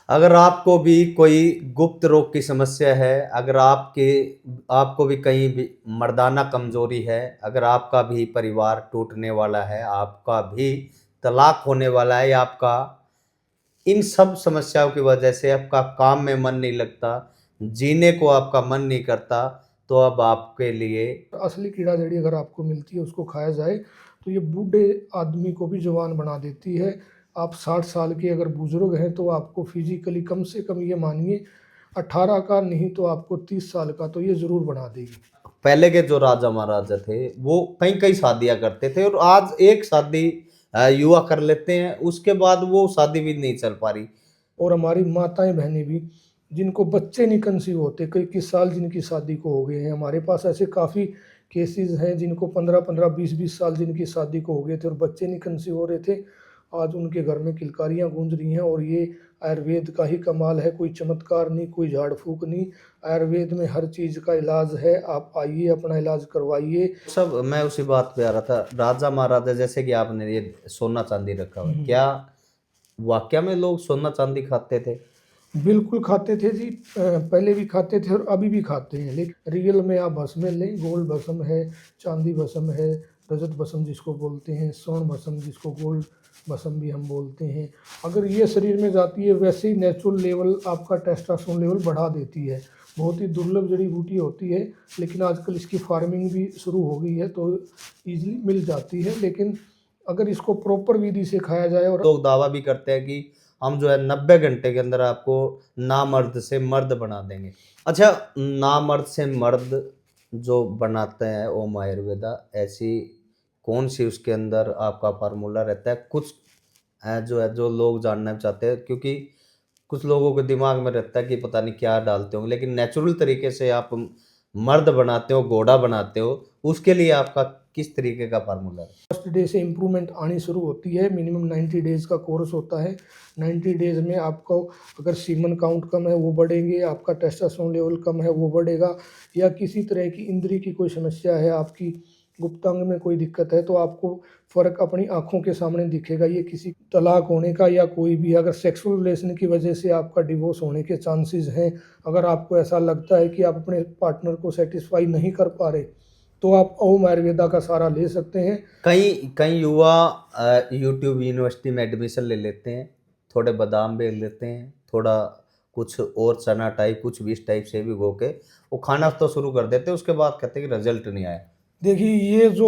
अगर आपको भी कोई गुप्त रोग की समस्या है, अगर आपको भी कहीं भी मर्दाना कमज़ोरी है, अगर आपका भी परिवार टूटने वाला है, आपका भी तलाक होने वाला है या आपका इन सब समस्याओं की वजह से आपका काम में मन नहीं लगता, जीने को आपका मन नहीं करता, तो अब आपके लिए असली कीड़ा जड़ी अगर आपको मिलती है उसको खाया जाए तो ये बूढ़े आदमी को भी जवान बना देती है। आप 60 साल के अगर बुजुर्ग हैं तो आपको फिजिकली कम से कम ये मानिए 18 का नहीं तो आपको 30 साल का तो ये ज़रूर बना देगी। पहले के जो राजा महाराजा थे, वो कई-कई शादियाँ करते थे और आज एक शादी युवा कर लेते हैं, उसके बाद वो शादी भी नहीं चल पा रही। और हमारी माताएं बहनें भी जिनको बच्चे नहीं कंसीव होते, कई किस साल जिनकी शादी को हो गए हैं, हमारे पास ऐसे काफ़ी केसेस हैं जिनको 15-15 20-20 साल जिनकी शादी को हो गए थे और बच्चे नहीं कंसीव हो रहे थे। आज उनके घर में किलकारियां गूंज रही हैं और ये आयुर्वेद का ही कमाल है, कोई चमत्कार नहीं, कोई झाड़ फूक नहीं। आयुर्वेद में हर चीज़ का इलाज है, आप आइए अपना इलाज करवाइए। सब मैं उसी बात पे आ रहा था, राजा महाराजा जैसे कि आपने ये सोना चांदी रखा हुआ है, क्या वाकया में लोग सोना चांदी खाते थे? बिल्कुल खाते थे जी। पहले भी खाते थे और अभी भी खाते हैं, लेकिन रियल में आप भस्में लें, गोल्ड भस्म है, चांदी भस्म है, रजत भस्म जिसको बोलते हैं, स्वर्ण भस्म जिसको गोल्ड भस्म भी हम बोलते हैं। अगर ये शरीर में जाती है वैसे ही नेचुरल लेवल आपका टेस्टोस्टेरोन लेवल बढ़ा देती है। बहुत ही दुर्लभ जड़ी बूटी होती है, लेकिन आजकल इसकी फार्मिंग भी शुरू हो गई है तो ईजिली मिल जाती है। लेकिन अगर इसको प्रॉपर विधि से खाया जाए और लोग दावा भी करते हैं कि हम जो है 90 घंटे के अंदर आपको नामर्द से मर्द बना देंगे। अच्छा, नामर्द से मर्द जो बनाते हैं ओम आयुर्वेदा, ऐसी कौन-सी उसके अंदर आपका फ़ॉर्मूला रहता है? कुछ जो है जो लोग जानना चाहते हैं, क्योंकि कुछ लोगों के दिमाग में रहता है कि पता नहीं क्या डालते होंगे, लेकिन नेचुरल तरीके से आप मर्द बनाते हो, घोड़ा बनाते हो, उसके लिए आपका किस तरीके का फ़ॉर्मूला है? फर्स्ट डे से इम्प्रूवमेंट आनी शुरू होती है। मिनिमम 90 डेज़ का कोर्स होता है। 90 डेज़ में आपको अगर सीमन काउंट कम है वो बढ़ेंगे, आपका टेस्टोस्टेरोन लेवल कम है वो बढ़ेगा, या किसी तरह की इंद्री की कोई समस्या है, आपकी गुप्तांग में कोई दिक्कत है तो आपको फ़र्क अपनी आँखों के सामने दिखेगा। ये किसी तलाक होने का या कोई भी अगर सेक्सुअल रिलेशन की वजह से आपका डिवोर्स होने के चांसेस हैं, अगर आपको ऐसा लगता है कि आप अपने पार्टनर को सैटिस्फाई नहीं कर पा रहे, तो आप ओम आयुर्वेदा का सहारा ले सकते हैं। कई कई युवा यूट्यूब यूनिवर्सिटी में एडमिशन ले लेते हैं, थोड़े बादाम भी ले लेते हैं, थोड़ा कुछ और चना टाइप कुछ भी इस टाइप से भिगो के वो खाना तो शुरू कर देते हैं, उसके बाद कहते हैं कि रिजल्ट नहीं आया। देखिए, ये जो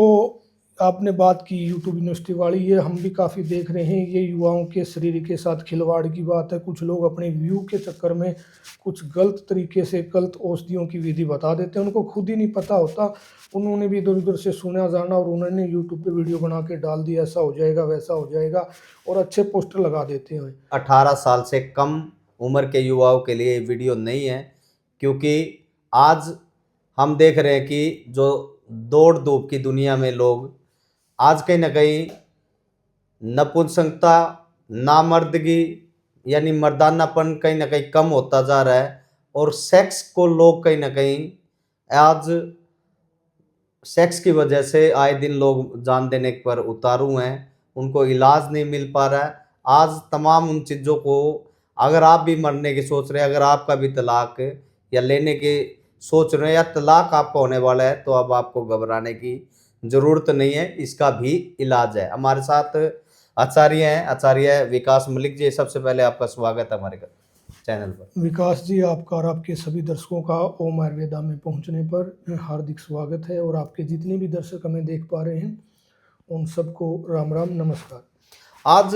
आपने बात की यूट्यूब यूनिवर्सिटी वाली, ये हम भी काफ़ी देख रहे हैं। ये युवाओं के शरीर के साथ खिलवाड़ की बात है। कुछ लोग अपने व्यू के चक्कर में कुछ गलत तरीके से गलत औषधियों की विधि बता देते हैं, उनको खुद ही नहीं पता होता। उन्होंने भी इधर उधर से सुना जाना और उन्होंने यूट्यूब पे वीडियो बना के डाल दिया, ऐसा हो जाएगा वैसा हो जाएगा, और अच्छे पोस्टर लगा देते हैं। 18 साल से कम उम्र के युवाओं के लिए ये वीडियो नहीं है, क्योंकि आज हम देख रहे हैं कि जो दौड़ धूप की दुनिया में लोग आज कहीं न कहीं नपुंसकता, नामर्दगी यानी मर्दानापन कहीं न कहीं कम होता जा रहा है और सेक्स को लोग कहीं न कहीं आज सेक्स की वजह से आए दिन लोग जान देने पर उतारू हैं, उनको इलाज नहीं मिल पा रहा है। आज तमाम उन चीज़ों को अगर आप भी मरने की सोच रहे हैं, अगर आपका भी तलाक या लेने की सोच रहे हैं या तलाक आपका होने वाला है, तो अब आपको घबराने की ज़रूरत नहीं है, इसका भी इलाज है। हमारे साथ आचार्य हैं, आचार्य विकास मलिक जी, सबसे पहले आपका स्वागत है हमारे चैनल पर। विकास जी, आपका और आपके सभी दर्शकों का ओम आयुर्वेदा में पहुंचने पर हार्दिक स्वागत है, और आपके जितने भी दर्शक हमें देख पा रहे हैं उन सबको राम राम नमस्कार। आज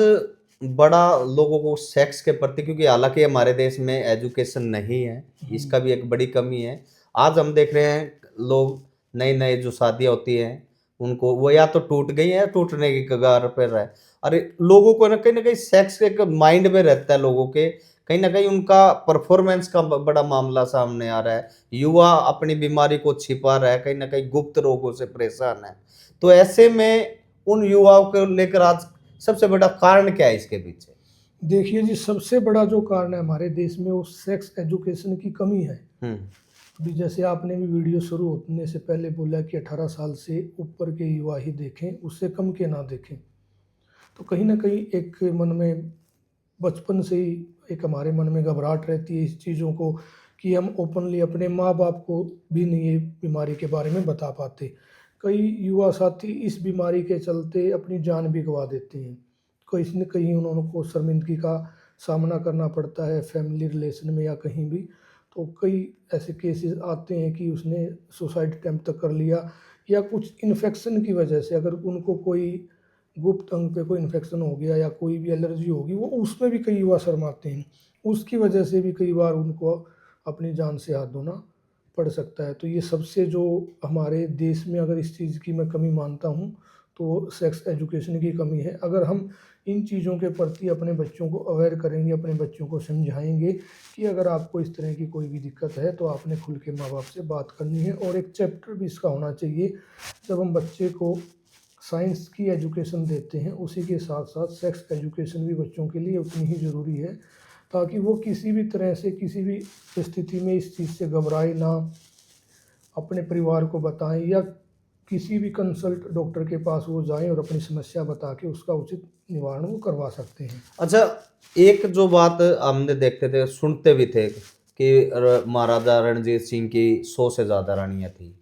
बड़ा लोगों को सेक्स के प्रति, क्योंकि हालांकि हमारे देश में एजुकेशन नहीं है, इसका भी एक बड़ी कमी है। आज हम देख रहे हैं लोग नए नए जो शादियां होती हैं उनको वो या तो टूट गई है या टूटने की कगार पर है। अरे लोगों को ना कहीं सेक्स एक माइंड में रहता है लोगों के, कहीं ना कहीं उनका परफॉर्मेंस का बड़ा मामला सामने आ रहा है। युवा अपनी बीमारी को छिपा रहा है, कहीं ना कहीं गुप्त रोगों से परेशान है। तो ऐसे में उन युवाओं को लेकर आज सबसे बड़ा कारण क्या है इसके पीछे? देखिए जी, सबसे बड़ा जो कारण है हमारे देश में वो सेक्स एजुकेशन की कमी है। हुँ। अभी जैसे आपने भी वीडियो शुरू होने से पहले बोला कि 18 साल से ऊपर के युवा ही देखें, उससे कम के ना देखें। तो कहीं न कहीं एक मन में बचपन से ही एक हमारे मन में घबराहट रहती है इस चीज़ों को कि हम ओपनली अपने माँ बाप को भी नहीं ये बीमारी के बारे में बता पाते। कई युवा साथी इस बीमारी के चलते अपनी जान भी गंवा देते हैं। कहीं न कहीं उन्होंने को शर्मिंदगी का सामना करना पड़ता है फैमिली रिलेशन में या कहीं भी। तो कई ऐसे केसेस आते हैं कि उसने सुसाइड अटेम्प्ट तक कर लिया या कुछ इन्फेक्शन की वजह से, अगर उनको कोई गुप्त अंग पे कोई इन्फेक्शन हो गया या कोई भी एलर्जी होगी, वो उसमें भी कई युवा शर्माते हैं। उसकी वजह से भी कई बार उनको अपनी जान से हाथ धोना पड़ सकता है। तो ये सबसे जो हमारे देश में अगर इस चीज़ की मैं कमी मानता हूँ, तो सेक्स एजुकेशन की कमी है। अगर हम इन चीज़ों के प्रति अपने बच्चों को अवेयर करेंगे, अपने बच्चों को समझाएँगे कि अगर आपको इस तरह की कोई भी दिक्कत है, तो आपने खुल के माँ-बाप से बात करनी है। और एक चैप्टर भी इसका होना चाहिए, जब हम बच्चे को साइंस की एजुकेशन देते हैं, उसी के साथ-साथ सेक्स एजुकेशन भी बच्चों के लिए उतनी ही ज़रूरी है, ताकि वो किसी भी तरह से, किसी भी स्थिति में इस चीज़ से घबराए ना, अपने परिवार को बताएँ या किसी भी कंसल्ट डॉक्टर के पास वो जाएँ और अपनी समस्या बता के उसका उचित निवारण वो करवा सकते हैं। अच्छा, एक जो बात हमने देखते थे, सुनते भी थे कि महाराजा रणजीत सिंह की 100 से ज़्यादा रानियाँ थी,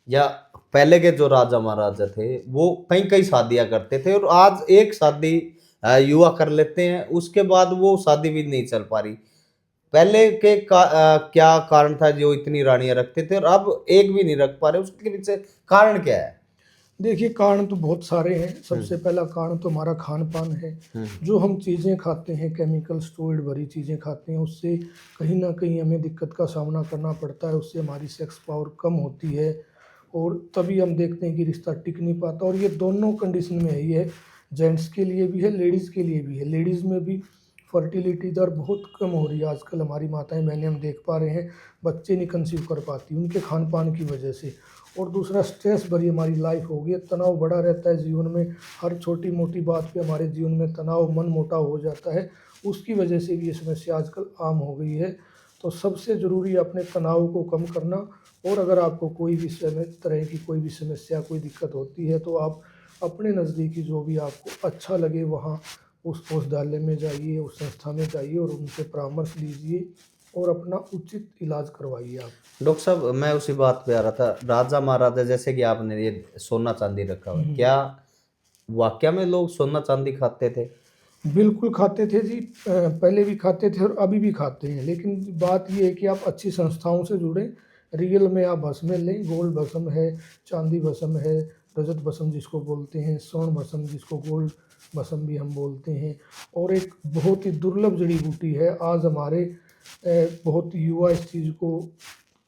या पहले के जो राजा महाराजा थे वो कई कई शादियां करते थे, और आज एक शादी युवा कर लेते हैं, उसके बाद वो शादी भी नहीं चल पा रही। पहले के क्या कारण था जो इतनी रानियां रखते थे और अब एक भी नहीं रख पा रहे, उसके पीछे कारण क्या है? देखिए, कारण तो बहुत सारे हैं। सबसे हम्म। पहला कारण तो हमारा खान-पान है। हम्म। जो हम चीज़ें खाते हैं, केमिकल स्टोर्ड भरी चीज़ें खाते हैं, उससे कहीं न कहीं हमें दिक्कत का सामना करना पड़ता है। उससे हमारी सेक्स पावर कम होती है और तभी हम देखते हैं कि रिश्ता टिक नहीं पाता। और ये दोनों कंडीशन में है, ये जेंट्स के लिए भी है, लेडीज़ के लिए भी है। लेडीज़ में भी फर्टिलिटी दर बहुत कम हो रही है आजकल। हमारी माताएँ बहनें हम देख पा रहे हैं, बच्चे नहीं कंसीव कर पाती उनके खान-पान की वजह से। और दूसरा, स्ट्रेस भरी हमारी लाइफ हो गई है, तनाव बढ़ा रहता है जीवन में। हर छोटी-मोटी बात पे हमारे जीवन में तनाव, मन-मुटाव हो जाता है। उसकी वजह से भी ये समस्या आजकल आम हो गई है। तो सबसे ज़रूरी है अपने तनाव को कम करना। और अगर आपको कोई भी तरह की कोई भी समस्या, कोई दिक्कत होती है, तो आप अपने नज़दीकी जो भी आपको अच्छा लगे वहाँ उस औषधालय में जाइए, उस संस्था में जाइए और उनसे परामर्श लीजिए और अपना उचित इलाज करवाइए आप। डॉक्टर साहब, मैं उसी बात पे आ रहा था, राजा महाराजा जैसे कि आपने ये सोना चांदी रखा हुआ है, हुँ। क्या वाकया में लोग सोना चांदी खाते थे? बिल्कुल खाते थे जी। पहले भी खाते थे और अभी भी खाते हैं। लेकिन बात ये है कि आप अच्छी संस्थाओं से जुड़ें, रियल में आप भस्में लें। गोल्ड भस्म है, चांदी भस्म है, रजत भस्म जिसको बोलते हैं, स्वर्ण भस्म जिसको गोल्ड भस्म भी हम बोलते हैं। और एक बहुत ही दुर्लभ जड़ी-बूटी है। आज हमारे बहुत युवा इस चीज़ को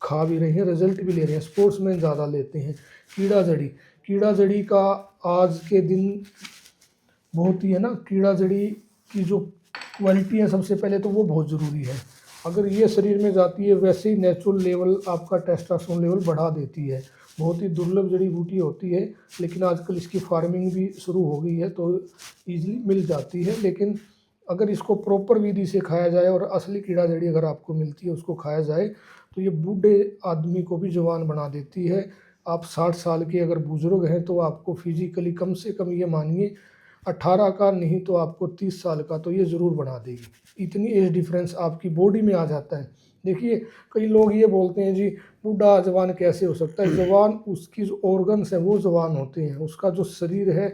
खा भी रहे हैं, रिज़ल्ट भी ले रहे हैं। स्पोर्ट्समैन ज़्यादा लेते हैं। कीड़ा जड़ी, कीड़ा जड़ी का आज के दिन बहुत ही है ना, कीड़ा जड़ी की जो क्वालिटी है, सबसे पहले तो वो बहुत ज़रूरी है। अगर ये शरीर में जाती है, वैसे ही नेचुरल लेवल आपका टेस्टोस्टेरोन लेवल बढ़ा देती है। बहुत ही दुर्लभ जड़ी बूटी होती है, लेकिन आजकल इसकी फार्मिंग भी शुरू हो गई है, तो ईज़िली मिल जाती है। लेकिन अगर इसको प्रॉपर विधि से खाया जाए और असली कीड़ा जड़ी अगर आपको मिलती है, उसको खाया जाए, तो ये बूढ़े आदमी को भी जवान बना देती है। आप 60 साल के अगर बुज़ुर्ग हैं, तो आपको फिज़िकली कम से कम ये मानिए 18 का नहीं तो आपको 30 साल का तो ये ज़रूर बना देगी। इतनी एज डिफरेंस आपकी बॉडी में आ जाता है। देखिए, कई लोग ये बोलते हैं जी बूढ़ा जवान कैसे हो सकता है? जवान उसकी जो ऑर्गन्स हैं वो जवान होते हैं, उसका जो शरीर है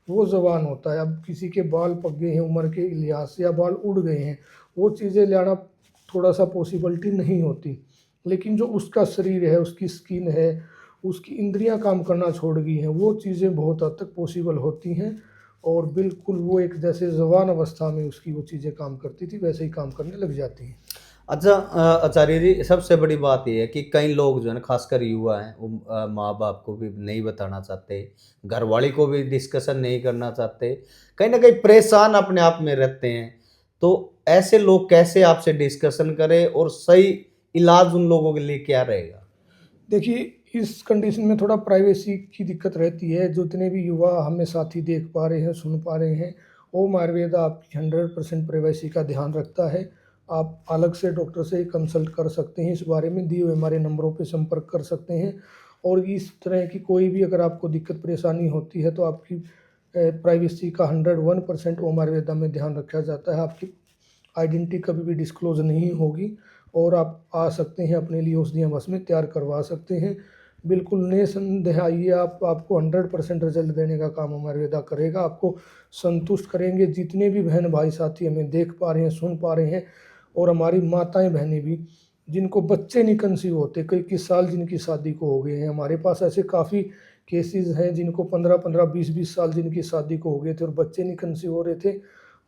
वो जवान होता है। अब किसी के बाल पक गए हैं उम्र के लिहाज से या बाल उड़ गए हैं, वो चीज़ें लाना थोड़ा-सा पॉसिबिलिटी नहीं होती। लेकिन जो उसका शरीर है, उसकी स्किन है, उसकी इंद्रियाँ काम करना छोड़ गई हैं, वो चीज़ें बहुत हद तक पॉसिबल होती हैं। और बिल्कुल वो एक जैसे जवान अवस्था में उसकी वो चीज़ें काम करती थी, वैसे ही काम करने लग जाती हैं। अच्छा, आचार्य जी, सबसे बड़ी बात ये है कि कई लोग जो है ना, खासकर युवा हैं, वो माँ बाप को भी नहीं बताना चाहते, घरवाली को भी डिस्कशन नहीं करना चाहते, कहीं ना कहीं परेशान अपने आप में रहते हैं। तो ऐसे लोग कैसे आपसे डिस्कशन करें और सही इलाज उन लोगों के लिए क्या रहेगा? देखिए, इस कंडीशन में थोड़ा प्राइवेसी की दिक्कत रहती है। जितने भी युवा हमें साथी देख पा रहे हैं, सुन पा रहे हैं, ओम आयुर्वेदा आपकी 100% प्राइवेसी का ध्यान रखता है। आप अलग से डॉक्टर से कंसल्ट कर सकते हैं, इस बारे में दिए हुए हमारे नंबरों पे संपर्क कर सकते हैं। और इस तरह की कोई भी अगर आपको दिक्कत परेशानी होती है, तो आपकी प्राइवेसी का 101% ओम आयुर्वेदा में ध्यान रखा जाता है। आपकी आइडेंटिटी कभी भी डिस्क्लोज नहीं होगी और आप आ सकते हैं, अपने लिए औषधियाँ बस में तैयार करवा सकते हैं। बिल्कुल निसंदेह आइए आप, आपको 100% रिजल्ट देने का काम ओम आयुर्वेदा करेगा, आपको संतुष्ट करेंगे। जितने भी बहन भाई साथी हमें देख पा रहे हैं, सुन पा रहे हैं, और हमारी माताएं बहनें भी जिनको बच्चे नहीं कंसीव होते, कई 21 साल जिनकी शादी को हो गए हैं, हमारे पास ऐसे काफ़ी केसेस हैं जिनको 15-15, 20-20 साल जिनकी शादी को हो गए थे और बच्चे नहीं कंसीव हो रहे थे।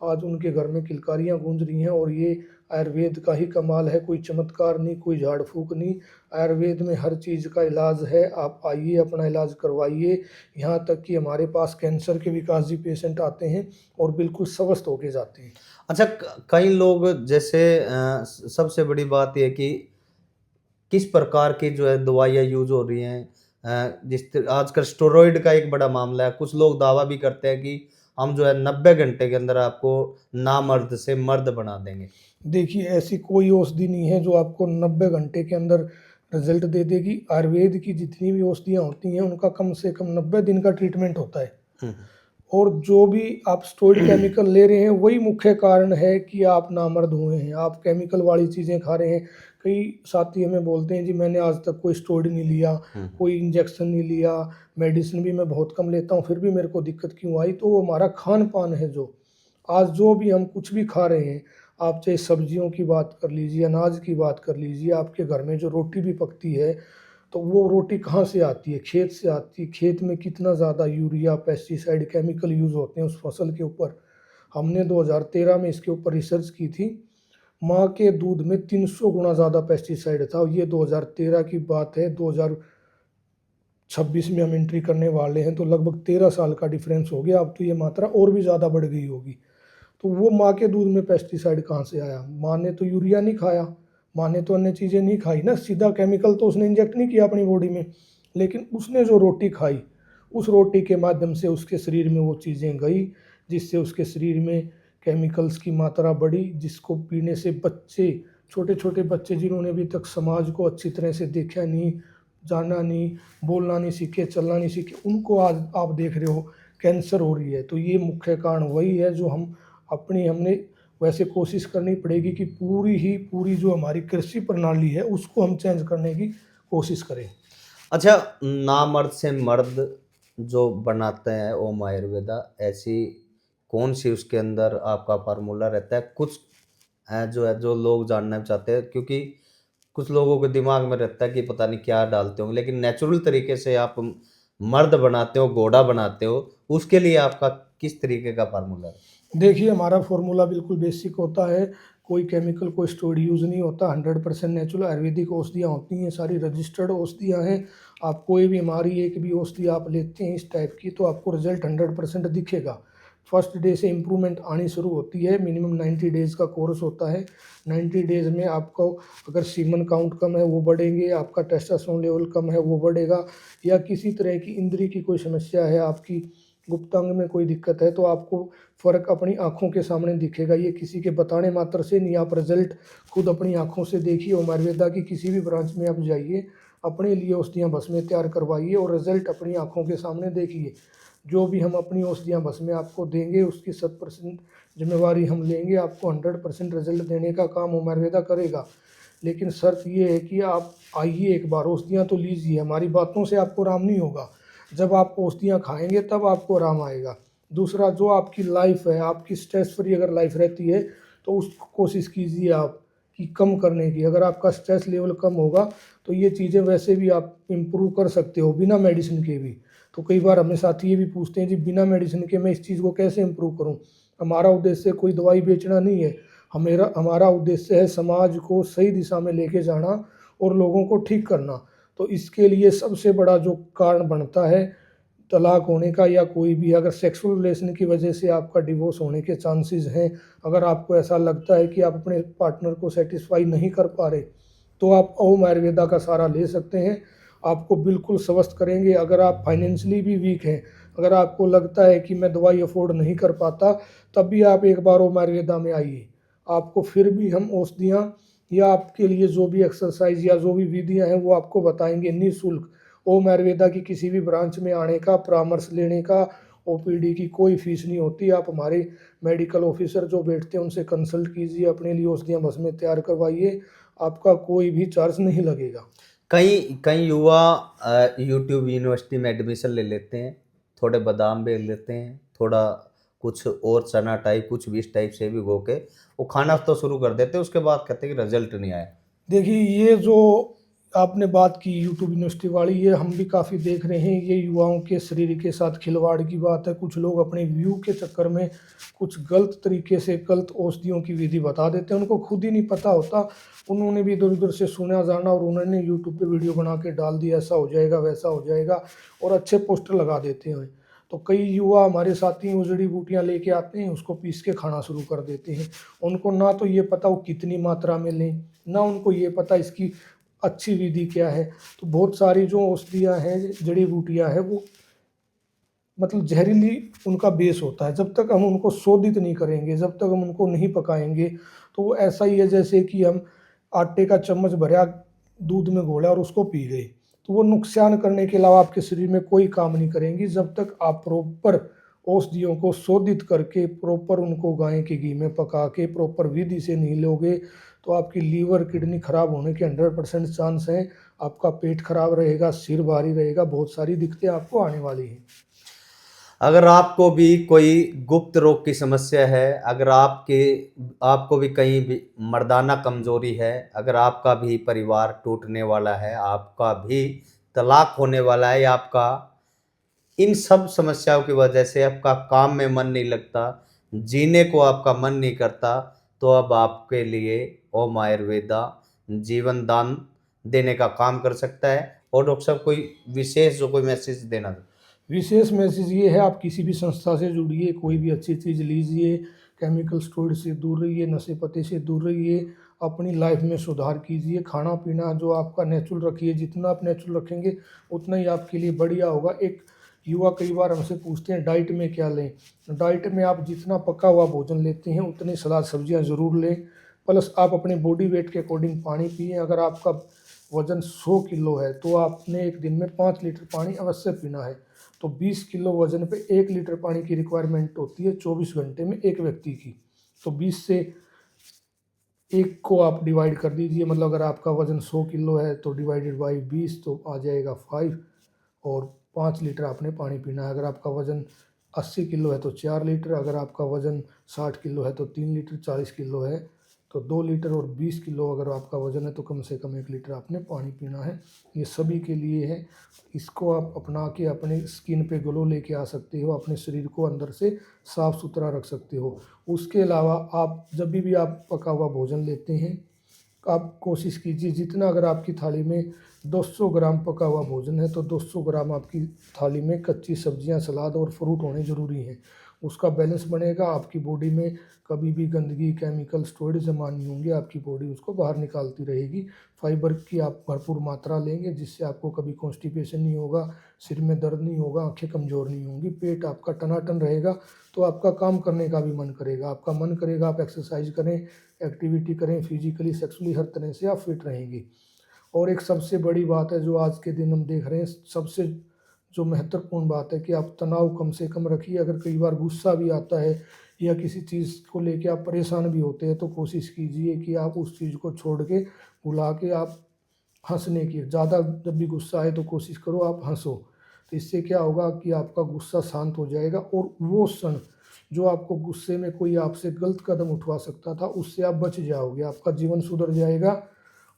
आज उनके घर में किलकारियाँ गूंज रही हैं, और ये आयुर्वेद का ही कमाल है, कोई चमत्कार नहीं, कोई झाड़ फूक नहीं। आयुर्वेद में हर चीज़ का इलाज है, आप आइए अपना इलाज करवाइए। यहाँ तक कि हमारे पास कैंसर के विकास जी पेशेंट आते हैं और बिल्कुल स्वस्थ होके जाते हैं। अच्छा, कई लोग जैसे सबसे बड़ी बात यह है कि किस प्रकार की जो है दवाइयाँ यूज हो रही हैं। आजकल स्टेरॉइड का एक बड़ा मामला है। कुछ लोग दावा भी करते हैं कि हम जो है 90 घंटे के अंदर आपको नामर्द से मर्द बना देंगे। देखिए, ऐसी कोई औषधि नहीं है जो आपको 90 घंटे के अंदर रिजल्ट दे देगी। आयुर्वेद की जितनी भी औषधियाँ होती हैं उनका कम से कम 90 दिन का ट्रीटमेंट होता है। हम्म, और जो भी आप स्टेरॉइड केमिकल ले रहे हैं वही मुख्य कारण है कि आप नामर्द हुए हैं। आप केमिकल वाली चीज़ें खा रहे हैं। कई साथी हमें बोलते हैं जी मैंने आज तक कोई स्टेरॉइड नहीं लिया, कोई इंजेक्शन नहीं लिया, मेडिसिन भी मैं बहुत कम लेता हूँ, फिर भी मेरे को दिक्कत क्यों आई? तो वो हमारा खान पान है। जो आज जो भी हम कुछ भी खा रहे हैं, आप चाहे सब्जियों की बात कर लीजिए, अनाज की बात कर लीजिए, आपके घर में जो रोटी भी पकती है, तो वो रोटी कहाँ से आती है? खेत से आती है। खेत में कितना ज़्यादा यूरिया, पेस्टिसाइड, केमिकल यूज़ होते हैं उस फसल के ऊपर। हमने 2013 में इसके ऊपर रिसर्च की थी। माँ के दूध में 300 गुना ज़्यादा पेस्टिसाइड था। ये 2013 की बात है, 2026 में हम एंट्री करने वाले हैं, तो लगभग 13 साल का डिफरेंस हो गया। अब तो ये मात्रा और भी ज़्यादा बढ़ गई होगी। तो वो माँ के दूध में पेस्टिसाइड कहाँ से आया? माँ ने तो यूरिया नहीं खाया, माँ ने तो अन्य चीज़ें नहीं खाई ना, सीधा केमिकल तो उसने इंजेक्ट नहीं किया अपनी बॉडी में। लेकिन उसने जो रोटी खाई, उस रोटी के माध्यम से उसके शरीर में वो चीज़ें गई, जिससे उसके शरीर में केमिकल्स की मात्रा बढ़ी, जिसको पीने से बच्चे, छोटे छोटे बच्चे जिन्होंने अभी तक समाज को अच्छी तरह से देखा नहीं, जाना नहीं, बोलना नहीं सीखे, चलना नहीं सीखे, उनको आज आप देख रहे हो कैंसर हो रही है। तो ये मुख्य कारण वही है जो हमने वैसे कोशिश करनी पड़ेगी कि पूरी जो हमारी कृषि प्रणाली है उसको हम चेंज करने की कोशिश करें। अच्छा, नामर्द से मर्द जो बनाते हैं ओम आयुर्वेदा, ऐसी कौन सी उसके अंदर आपका फार्मूला रहता है? कुछ जो है जो लोग जानना चाहते हैं, क्योंकि कुछ लोगों के दिमाग में रहता है कि पता नहीं क्या डालते होंगे, लेकिन नेचुरल तरीके से आप मर्द बनाते हो, घोड़ा बनाते हो, उसके लिए आपका किस तरीके का फार्मूला है? देखिए, हमारा फॉर्मूला बिल्कुल बेसिक होता है। कोई केमिकल, कोई स्टेरॉइड यूज़ नहीं होता। 100% नेचुरल आयुर्वेदिक औषधियाँ होती हैं, सारी रजिस्टर्ड औषधियाँ हैं। आप कोई भी, हमारी एक भी औषधि आप लेते हैं इस टाइप की, तो आपको रिजल्ट 100% दिखेगा। फर्स्ट डे से इम्प्रूवमेंट आनी शुरू होती है। मिनिमम 90 डेज़ का कोर्स होता है। 90 डेज़ में आपको अगर सीमन काउंट कम है वो बढ़ेंगे, आपका टेस्टोस्टेरोन लेवल कम है वो बढ़ेगा, या किसी तरह की इंद्री की कोई समस्या है, आपकी गुप्तांग में कोई दिक्कत है, तो आपको फ़र्क अपनी आँखों के सामने दिखेगा। ये किसी के बताने मात्र से नहीं, आप रिजल्ट खुद अपनी आँखों से देखिए। ओम आयुर्वेदा की किसी भी ब्रांच में आप जाइए, अपने लिए औषधियाँ बस में तैयार करवाइए और रिजल्ट अपनी आँखों के सामने देखिए। जो भी हम अपनी औषधियाँ बस में आपको देंगे उसकी 100% जिम्मेवारी हम लेंगे। आपको 100% रिजल्ट देने का काम ओम आयुर्वेदा करेगा। लेकिन शर्त ये है कि आप आइए, एक बार औषधियाँ तो लीजिए। हमारी बातों से आपको आराम नहीं होगा, जब आप औषधियाँ खाएंगे तब आपको आराम आएगा। दूसरा, जो आपकी लाइफ है, आपकी स्ट्रेस फ्री अगर लाइफ रहती है तो उसको कोशिश कीजिए आप कि कम करने की। अगर आपका स्ट्रेस लेवल कम होगा तो ये चीज़ें वैसे भी आप इम्प्रूव कर सकते हो बिना मेडिसिन के भी। तो कई बार हमें साथी ये भी पूछते हैं जी बिना मेडिसिन के मैं इस चीज़ को कैसे इम्प्रूव करूँ? हमारा उद्देश्य कोई दवाई बेचना नहीं है। हमारा उद्देश्य है समाज को सही दिशा में लेके जाना और लोगों को ठीक करना। तो इसके लिए सबसे बड़ा जो कारण बनता है तलाक होने का, या कोई भी अगर सेक्सुअल रिलेशन की वजह से आपका डिवोर्स होने के चांसेस हैं, अगर आपको ऐसा लगता है कि आप अपने पार्टनर को सेटिस्फाई नहीं कर पा रहे, तो आप ओम आयुर्वेदा का सहारा ले सकते हैं। आपको बिल्कुल स्वस्थ करेंगे। अगर आप फाइनेंशियली भी वीक हैं, अगर आपको लगता है कि मैं दवाई अफोर्ड नहीं कर पाता, तब भी आप एक बार ओम आयुर्वेदा में आइए। आपको फिर भी हम औषधियाँ या आपके लिए जो भी एक्सरसाइज या जो भी विधियाँ हैं वो आपको बताएंगे निःशुल्क। ओम आयुर्वेदा की किसी भी ब्रांच में आने का, परामर्श लेने का ओपीडी की कोई फीस नहीं होती। आप हमारे मेडिकल ऑफिसर जो बैठते हैं उनसे कंसल्ट कीजिए, अपने लिए औषधियाँ भस्में तैयार करवाइए, आपका कोई भी चार्ज नहीं लगेगा। कई कई युवा यूट्यूब यूनिवर्सिटी में एडमिशन ले लेते हैं, थोड़े बादाम भी ले लेते हैं, थोड़ा कुछ और चना टाइप कुछ भी इस टाइप से भी गो के वो खाना तो शुरू कर देते हैं, उसके बाद कहते हैं कि रिजल्ट नहीं आया। देखिए, ये जो आपने बात की यूट्यूब यूनिवर्सिटी वाली, ये हम भी काफ़ी देख रहे हैं। ये युवाओं के शरीर के साथ खिलवाड़ की बात है। कुछ लोग अपने व्यू के चक्कर में कुछ गलत तरीके से गलत औषधियों की विधि बता देते हैं, उनको खुद ही नहीं पता होता। उन्होंने भी इधर उधर से सुना जाना और उन्होंने यूट्यूब पे वीडियो बना के डाल दिया, ऐसा हो जाएगा वैसा हो जाएगा, और अच्छे पोस्टर लगा देते हैं। तो कई युवा हमारे साथी वो जड़ी बूटियाँ लेके आते हैं, उसको पीस के खाना शुरू कर देते हैं। उनको ना तो ये पता वो कितनी मात्रा में लें, ना उनको ये पता इसकी अच्छी विधि क्या है। तो बहुत सारी जो औषधियाँ हैं, जड़ी बूटियाँ हैं, वो मतलब जहरीली उनका बेस होता है। जब तक हम उनको शोधित नहीं करेंगे, जब तक हम उनको नहीं पकाएंगे, तो वो ऐसा ही है जैसे कि हम आटे का चम्मच भरा दूध में घोला और उसको पी गए। तो वो नुकसान करने के अलावा आपके शरीर में कोई काम नहीं करेंगी। जब तक आप प्रॉपर औषधियों को शोधित करके प्रॉपर उनको गाय के घी में पका के प्रॉपर विधि से नहीं लोगे, तो आपकी लीवर किडनी खराब होने के 100% चांस हैं। आपका पेट खराब रहेगा, सिर भारी रहेगा, बहुत सारी दिक्कतें आपको आने वाली हैं। अगर आपको भी कोई गुप्त रोग की समस्या है, अगर आपको भी कहीं भी मर्दाना कमजोरी है, अगर आपका भी परिवार टूटने वाला है, आपका भी तलाक होने वाला है, या आपका इन सब समस्याओं की वजह से आपका काम में मन नहीं लगता, जीने को आपका मन नहीं करता, तो अब आपके लिए ओम आयुर्वेदा जीवन दान देने का काम कर सकता है। और डॉक्टर साहब कोई विशेष जो कोई मैसेज देना था? विशेष मैसेज ये है, आप किसी भी संस्था से जुड़िए, कोई भी अच्छी चीज़ लीजिए, केमिकल स्टोर से दूर रहिए, नशे पत्ते से दूर रहिए, अपनी लाइफ में सुधार कीजिए, खाना पीना जो आपका नेचुरल रखिए। जितना आप नेचुरल रखेंगे उतना ही आपके लिए बढ़िया होगा। एक युवा कई बार हमसे पूछते हैं डाइट में क्या लें। डाइट में आप जितना पका हुआ भोजन लेते हैं उतनी सलाद सब्जियां ज़रूर लें, प्लस आप अपने बॉडी वेट के अकॉर्डिंग पानी पिएं। अगर आपका वज़न 100 किलो है तो आपने एक दिन में 5 लीटर पानी अवश्य पीना है। तो 20 किलो वजन पे 1 लीटर पानी की रिक्वायरमेंट होती है 24 घंटे में एक व्यक्ति की। तो 20 से 1 को आप डिवाइड कर दीजिए, मतलब अगर आपका वज़न 100 किलो है तो डिवाइडेड बाई 20 तो आ जाएगा 5, और 5 लीटर आपने पानी पीना है। अगर आपका वज़न 80 किलो है तो 4 लीटर, अगर आपका वज़न 60 किलो है तो 3 लीटर, 40 किलो है तो 2 लीटर, और 20 किलो अगर आपका वज़न है तो कम से कम 1 लीटर आपने पानी पीना है। ये सभी के लिए है। इसको आप अपना के अपने स्किन पे ग्लो लेके आ सकते हो, अपने शरीर को अंदर से साफ़ सुथरा रख सकते हो। उसके अलावा आप जब भी आप पका हुआ भोजन लेते हैं, आप कोशिश कीजिए जितना, अगर आपकी थाली में 200 ग्राम पका हुआ भोजन है तो 200 ग्राम आपकी थाली में कच्ची सब्जियां, सलाद और फ्रूट होने ज़रूरी हैं। उसका बैलेंस बनेगा, आपकी बॉडी में कभी भी गंदगी, केमिकल स्टोरेज जमा नहीं होंगे, आपकी बॉडी उसको बाहर निकालती रहेगी। फाइबर की आप भरपूर मात्रा लेंगे जिससे आपको कभी कॉन्स्टिपेशन नहीं होगा, सिर में दर्द नहीं होगा, आंखें कमज़ोर नहीं होंगी, पेट आपका टनाटन रहेगा। तो आपका काम करने का भी मन करेगा, आपका मन करेगा आप एक्सरसाइज करें, एक्टिविटी करें, फिजिकली सेक्सुअली हर तरह से आप फिट रहेंगे। और एक सबसे बड़ी बात है जो आज के दिन हम देख रहे हैं, सबसे जो महत्वपूर्ण बात है कि आप तनाव कम से कम रखिए। अगर कई बार गुस्सा भी आता है या किसी चीज़ को लेके आप परेशान भी होते हैं तो कोशिश कीजिए कि आप उस चीज़ को छोड़ के, भुला के आप हंसने की, ज़्यादा जब भी गुस्सा आए तो कोशिश करो आप हंसो। तो इससे क्या होगा कि आपका गुस्सा शांत हो जाएगा, और वो क्षण जो आपको गुस्से में कोई आपसे गलत कदम उठवा सकता था उससे आप बच जाओगे, आपका जीवन सुधर जाएगा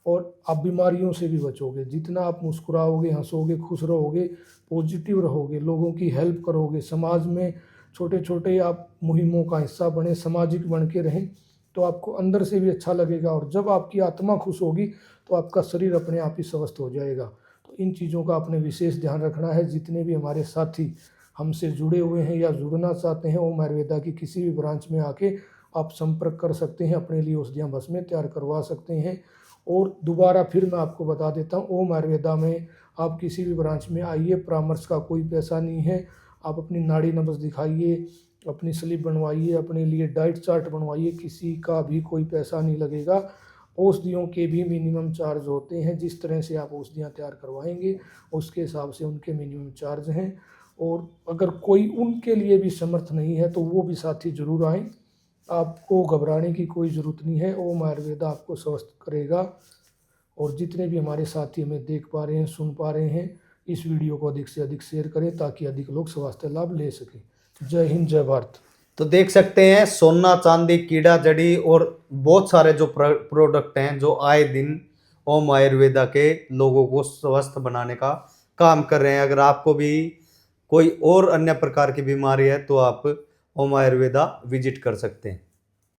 और आप बीमारियों से भी बचोगे। जितना आप मुस्कुराओगे, हंसोगे, खुश रहोगे, पॉजिटिव रहोगे, लोगों की हेल्प करोगे, समाज में छोटे छोटे आप मुहिमों का हिस्सा बने, सामाजिक बन के रहें, तो आपको अंदर से भी अच्छा लगेगा। और जब आपकी आत्मा खुश होगी तो आपका शरीर अपने आप ही स्वस्थ हो जाएगा। तो इन चीज़ों का आपने विशेष ध्यान रखना है। जितने भी हमारे साथी हमसे जुड़े हुए हैं या जुड़ना चाहते हैं, ओम आयुर्वेदा की किसी भी ब्रांच में आके आप संपर्क कर सकते हैं, अपने लिए औषधियाँ भस्में तैयार करवा सकते हैं। और दोबारा फिर मैं आपको बता देता हूँ, ओम आयुर्वेदा में आप किसी भी ब्रांच में आइए, परामर्श का कोई पैसा नहीं है। आप अपनी नाड़ी नब्ज़ दिखाइए, अपनी स्लिप बनवाइए, अपने लिए डाइट चार्ट बनवाइए, किसी का भी कोई पैसा नहीं लगेगा। औषधियों के भी मिनिमम चार्ज होते हैं, जिस तरह से आप औषधियाँ तैयार करवाएंगे उसके हिसाब से उनके मिनिमम चार्ज हैं। और अगर कोई उनके लिए भी समर्थ नहीं है तो वो भी साथी जरूर आएँ। आपको घबराने की कोई ज़रूरत नहीं है, ओम आयुर्वेदा आपको स्वस्थ करेगा। और जितने भी हमारे साथी हमें देख पा रहे हैं, सुन पा रहे हैं, इस वीडियो को अधिक से अधिक शेयर करें ताकि अधिक लोग स्वास्थ्य लाभ ले सकें। जय हिंद, जय भारत। तो देख सकते हैं सोना चांदी कीड़ा जड़ी और बहुत सारे जो प्रोडक्ट हैं जो आए दिन ओम आयुर्वेदा के लोगों को स्वस्थ बनाने का काम कर रहे हैं। अगर आपको भी कोई और अन्य प्रकार की बीमारी है तो आप ओम आयुर्वेदा विजिट कर सकते हैं।